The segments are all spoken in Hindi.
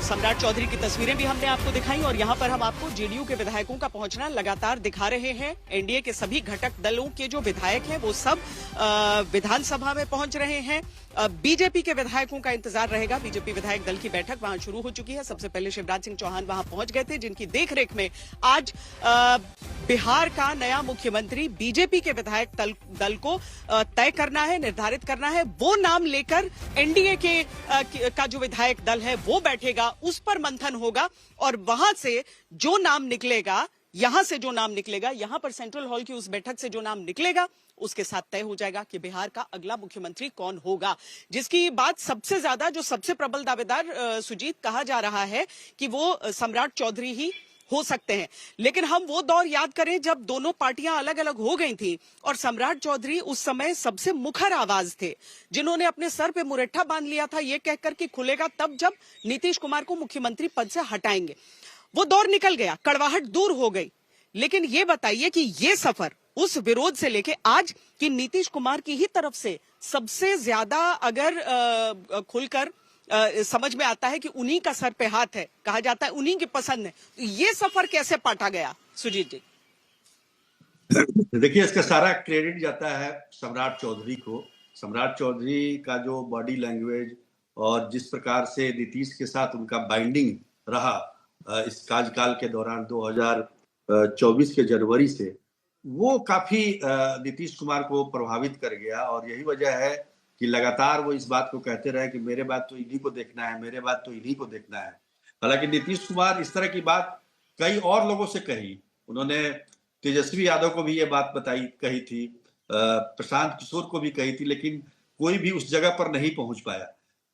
सम्राट चौधरी की तस्वीरें भी हमने आपको दिखाई और यहाँ पर हम आपको जेडीयू के विधायकों का पहुंचना लगातार दिखा रहे हैं। एनडीए के सभी घटक दलों के जो विधायक हैं वो सब विधानसभा में पहुंच रहे हैं। बीजेपी के विधायकों का इंतजार रहेगा। बीजेपी विधायक दल की बैठक वहां शुरू हो चुकी है। सबसे पहले शिवराज सिंह चौहान वहां पहुंच गए थे, जिनकी देखरेख में आज बिहार का नया मुख्यमंत्री बीजेपी के विधायक दल को तय करना है, निर्धारित करना है। वो नाम लेकर एनडीए का जो विधायक दल है वो बैठेगा, उस पर मंथन होगा और वहां से जो नाम निकलेगा, यहां से जो नाम निकलेगा, यहां पर सेंट्रल हॉल की उस बैठक से जो नाम निकलेगा उसके साथ तय हो जाएगा कि बिहार का अगला मुख्यमंत्री कौन होगा। जिसकी बात सबसे ज्यादा, जो सबसे प्रबल दावेदार सुजीत कहा जा रहा है कि वो सम्राट चौधरी ही हो सकते हैं। लेकिन हम वो दौर याद करें जब दोनों पार्टियां अलग अलग हो गई थी और सम्राट चौधरी उस समय सबसे मुखर आवाज थे, जिन्होंने अपने सर पे मुरेठा बांध लिया था ये कहकर कि खुलेगा तब जब नीतीश कुमार को मुख्यमंत्री पद से हटाएंगे। वो दौर निकल गया, कड़वाहट दूर हो गई। लेकिन ये बताइए कि ये सफर उस विरोध से लेके आज की नीतीश कुमार की ही तरफ से सबसे ज्यादा अगर खुलकर समझ में आता है कि उन्हीं का सर पे हाथ है, कहा जाता है उन्हीं की पसंद है, तो ये सफर कैसे पाटा गया सुजीत जी? देखिए, इसका सारा क्रेडिट जाता है सम्राट चौधरी को। सम्राट चौधरी का जो बॉडी लैंग्वेज और जिस प्रकार से नीतीश के साथ उनका बाइंडिंग रहा इस कार्यकाल के दौरान 2024 के जनवरी से, वो काफी नीतीश कुमार को प्रभावित कर गया। और यही वजह है कि लगातार वो इस बात को कहते रहे कि मेरे बाद तो इन्हीं को देखना है, मेरे बाद तो इन्हीं को देखना है। हालांकि नीतीश कुमार इस तरह की बात कई और लोगों से कही, उन्होंने तेजस्वी यादव को भी ये बात कही थी, प्रशांत किशोर को भी कही थी, लेकिन कोई भी उस जगह पर नहीं पहुंच पाया।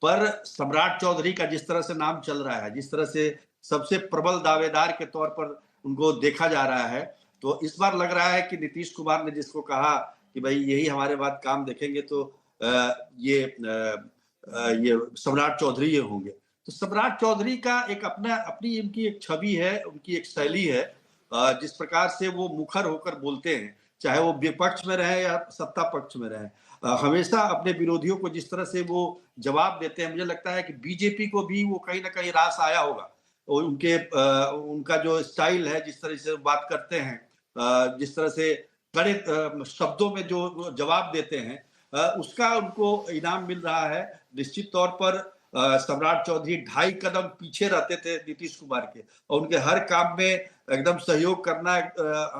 पर सम्राट चौधरी का जिस तरह से नाम चल रहा है, जिस तरह से सबसे प्रबल दावेदार के तौर पर उनको देखा जा रहा है, तो इस बार लग रहा है कि नीतीश कुमार ने जिसको कहा कि भाई यही हमारे बाद काम देखेंगे, तो ये सम्राट चौधरी ये होंगे। तो सम्राट चौधरी का एक अपनी इनकी एक छवि है, उनकी एक शैली है, जिस प्रकार से वो मुखर होकर बोलते हैं, चाहे वो विपक्ष में रहे या सत्ता पक्ष में रहे, हमेशा अपने विरोधियों को जिस तरह से वो जवाब देते हैं, मुझे लगता है कि बीजेपी को भी वो कहीं ना कहीं रास आया होगा। और उनका जो स्टाइल है, जिस तरह से बात करते हैं, जिस तरह से कड़े शब्दों में जो जवाब देते हैं, उसका उनको इनाम मिल रहा है। निश्चित तौर पर सम्राट चौधरी 2.5 कदम पीछे रहते थे नीतीश कुमार के, और उनके हर काम में एकदम सहयोग करना,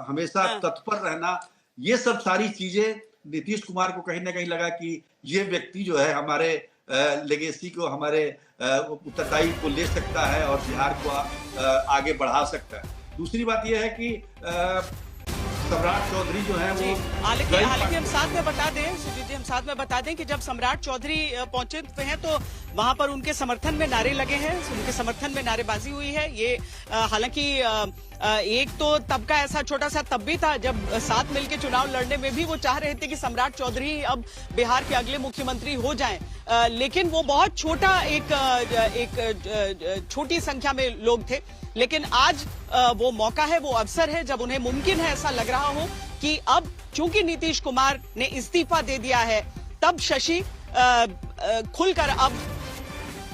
हमेशा तत्पर रहना, ये सब सारी चीजें नीतीश कुमार को कहीं ना कहीं लगा कि ये व्यक्ति जो है हमारे लेगेसी को, हमारे उत्तरदायी को ले सकता है और बिहार को आगे बढ़ा सकता है। दूसरी बात यह है कि सम्राट चौधरी जो है वो, हालांकि हम साथ में बता दें सुजीत जी, हम साथ में बता दें कि जब सम्राट चौधरी पहुंचे हैं तो वहां पर उनके समर्थन में नारे लगे हैं, उनके समर्थन में नारेबाजी हुई है। ये हालांकि एक तो तब का ऐसा छोटा सा तब भी था जब साथ मिलकर चुनाव लड़ने में भी वो चाह रहे थे कि सम्राट चौधरी अब बिहार के अगले मुख्यमंत्री हो जाएं, लेकिन वो बहुत छोटा एक छोटी संख्या में लोग थे। लेकिन आज वो मौका है, वो अवसर है जब उन्हें मुमकिन है, ऐसा लग रहा हो कि अब चूंकि नीतीश कुमार ने इस्तीफा दे दिया है, तब शशि खुलकर अब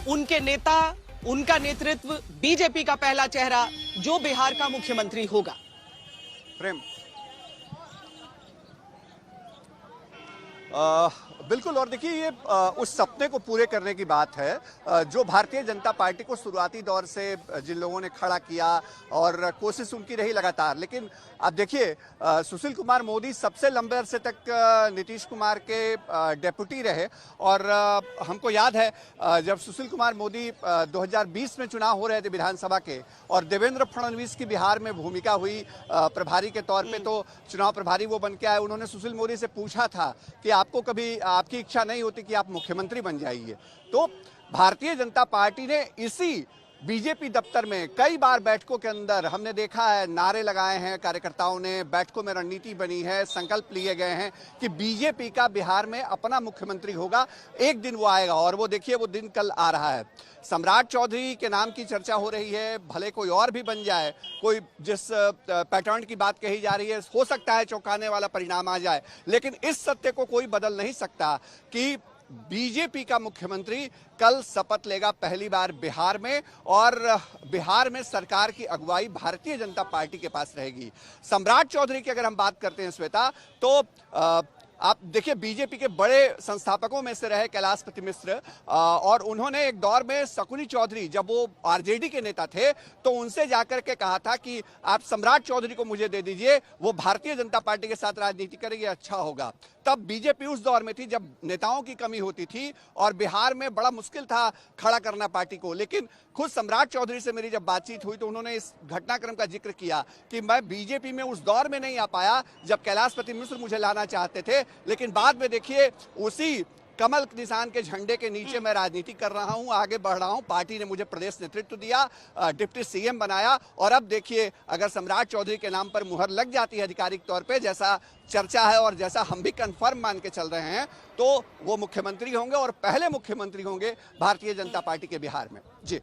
उनके नेता, उनका नेतृत्व, बीजेपी का पहला चेहरा जो बिहार का मुख्यमंत्री होगा। प्रेम बिल्कुल, और देखिए ये उस सपने को पूरे करने की बात है जो भारतीय जनता पार्टी को शुरुआती दौर से जिन लोगों ने खड़ा किया, और कोशिश उनकी रही लगातार। लेकिन अब देखिए, सुशील कुमार मोदी सबसे लंबे अरसे तक नीतीश कुमार के डेप्यूटी रहे, और हमको याद है जब सुशील कुमार मोदी 2020 में चुनाव हो रहे थे विधानसभा के, और देवेंद्र फडणवीस की बिहार में भूमिका हुई प्रभारी के तौर पे, तो चुनाव प्रभारी वो बन के आए। उन्होंने सुशील मोदी से पूछा था कि आपको कभी आपकी इच्छा नहीं होती कि आप मुख्यमंत्री बन जाइए? तो भारतीय जनता पार्टी ने इसी बीजेपी दफ्तर में कई बार बैठकों के अंदर हमने देखा है, नारे लगाए हैं कार्यकर्ताओं ने, बैठकों में रणनीति बनी है, संकल्प लिए गए हैं कि बीजेपी का बिहार में अपना मुख्यमंत्री होगा, एक दिन वो आएगा। और वो देखिए, वो दिन कल आ रहा है। सम्राट चौधरी के नाम की चर्चा हो रही है, भले कोई और भी बन जाए, कोई जिस पैटर्न की बात कही जा रही है, हो सकता है चौंकाने वाला परिणाम आ जाए, लेकिन इस सत्य को कोई बदल नहीं सकता कि बीजेपी का मुख्यमंत्री कल शपथ लेगा पहली बार बिहार में, और बिहार में सरकार की अगुवाई भारतीय जनता पार्टी के पास रहेगी। सम्राट चौधरी की अगर हम बात करते हैं श्वेता, तो आप देखिए बीजेपी के बड़े संस्थापकों में से रहे कैलाशपति मिश्र, और उन्होंने एक दौर में शकुनी चौधरी, जब वो आरजेडी के नेता थे, तो उनसे जाकर के कहा था कि आप सम्राट चौधरी को मुझे दे दीजिए, वो भारतीय जनता पार्टी के साथ राजनीति करेंगे, अच्छा होगा। तब बीजेपी उस दौर में थी जब नेताओं की कमी होती थी और बिहार में बड़ा मुश्किल था खड़ा करना पार्टी को। लेकिन खुद सम्राट चौधरी से मेरी जब बातचीत हुई तो उन्होंने इस घटनाक्रम का जिक्र किया कि मैं बीजेपी में उस दौर में नहीं आ पाया जब कैलाशपति मिश्र मुझे लाना चाहते थे, लेकिन बाद में देखिए उसी कमल निशान के झंडे के नीचे मैं राजनीति कर रहा हूं, आगे बढ़ रहा हूं। पार्टी ने मुझे प्रदेश नेतृत्व दिया, डिप्टी सीएम बनाया, और अब देखिए अगर सम्राट चौधरी के नाम पर मुहर लग जाती है आधिकारिक तौर पे, जैसा चर्चा है और जैसा हम भी कंफर्म मान के चल रहे हैं, तो वो मुख्यमंत्री होंगे और पहले मुख्यमंत्री होंगे भारतीय जनता पार्टी के बिहार में। जी